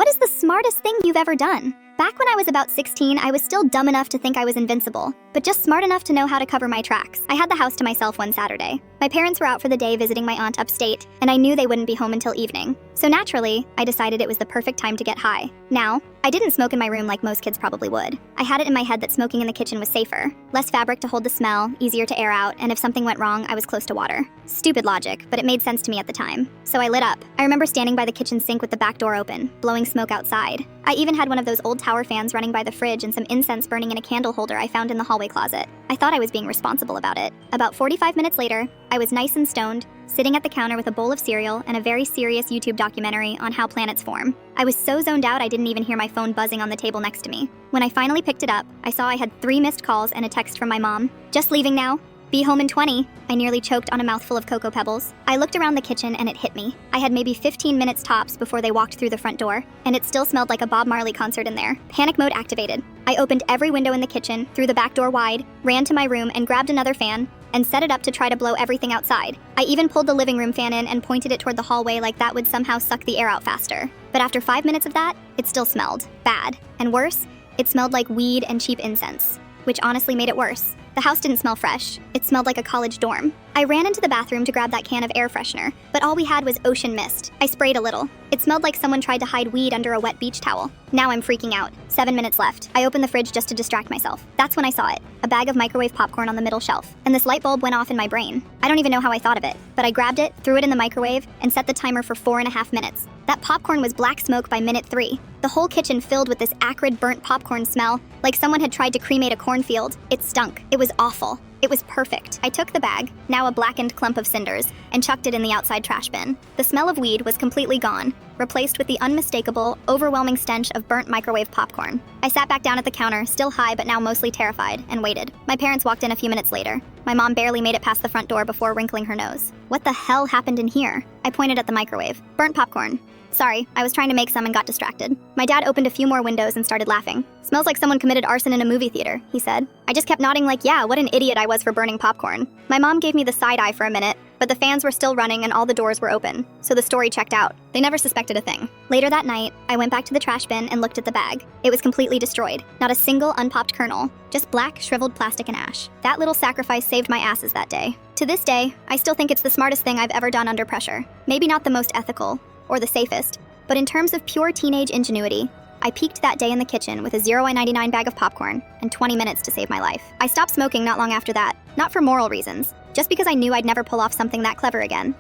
What is the smartest thing you've ever done? Back when I was about 16, I was still dumb enough to think I was invincible, but just smart enough to know how to cover my tracks. I had the house to myself one Saturday. My parents were out for the day visiting my aunt upstate, and I knew they wouldn't be home until evening. So naturally, I decided it was the perfect time to get high. Now, I didn't smoke in my room like most kids probably would. I had it in my head that smoking in the kitchen was safer. Less fabric to hold the smell, easier to air out, and if something went wrong, I was close to water. Stupid logic, but it made sense to me at the time. So I lit up. I remember standing by the kitchen sink with the back door open, blowing smoke outside. I even had one of those old tower fans running by the fridge and some incense burning in a candle holder I found in the hallway closet. I thought I was being responsible about it. About 45 minutes later, I was nice and stoned, sitting at the counter with a bowl of cereal and a very serious YouTube documentary on how planets form. I was so zoned out I didn't even hear my phone buzzing on the table next to me. When I finally picked it up, I saw I had 3 missed calls and a text from my mom. "Just leaving now. Be home in 20. I nearly choked on a mouthful of Cocoa Pebbles. I looked around the kitchen and it hit me. I had maybe 15 minutes tops before they walked through the front door, and it still smelled like a Bob Marley concert in there. Panic mode activated. I opened every window in the kitchen, threw the back door wide, ran to my room and grabbed another fan, and set it up to try to blow everything outside. I even pulled the living room fan in and pointed it toward the hallway like that would somehow suck the air out faster. But after 5 minutes of that, it still smelled bad. And worse, it smelled like weed and cheap incense, which honestly made it worse. The house didn't smell fresh. It smelled like a college dorm. I ran into the bathroom to grab that can of air freshener, but all we had was ocean mist. I sprayed a little. It smelled like someone tried to hide weed under a wet beach towel. Now I'm freaking out. 7 minutes left. I opened the fridge just to distract myself. That's when I saw it. A bag of microwave popcorn on the middle shelf. And this light bulb went off in my brain. I don't even know how I thought of it, but I grabbed it, threw it in the microwave, and set the timer for 4.5 minutes. That popcorn was black smoke by minute 3. The whole kitchen filled with this acrid burnt popcorn smell, like someone had tried to cremate a cornfield. It stunk. It was awful. It was perfect. I took the bag, now a blackened clump of cinders, and chucked it in the outside trash bin. The smell of weed was completely gone, replaced with the unmistakable, overwhelming stench of burnt microwave popcorn. I sat back down at the counter, still high but now mostly terrified, and waited. My parents walked in a few minutes later. My mom barely made it past the front door before wrinkling her nose. What the hell happened in here? I pointed at the microwave. Burnt popcorn. Sorry, I was trying to make some and got distracted. My dad opened a few more windows and started laughing. "Smells like someone committed arson in a movie theater," he said. I just kept nodding like, yeah, what an idiot I was for burning popcorn. My mom gave me the side eye for a minute, but the fans were still running and all the doors were open, so the story checked out. They never suspected a thing. Later that night, I went back to the trash bin and looked at the bag. It was completely destroyed. Not a single unpopped kernel, just black, shriveled plastic and ash. That little sacrifice saved my asses that day. To this day, I still think it's the smartest thing I've ever done under pressure. Maybe not the most ethical, or the safest, but in terms of pure teenage ingenuity, I peaked that day in the kitchen with a 0.99 bag of popcorn and 20 minutes to save my life. I stopped smoking not long after that, not for moral reasons, just because I knew I'd never pull off something that clever again.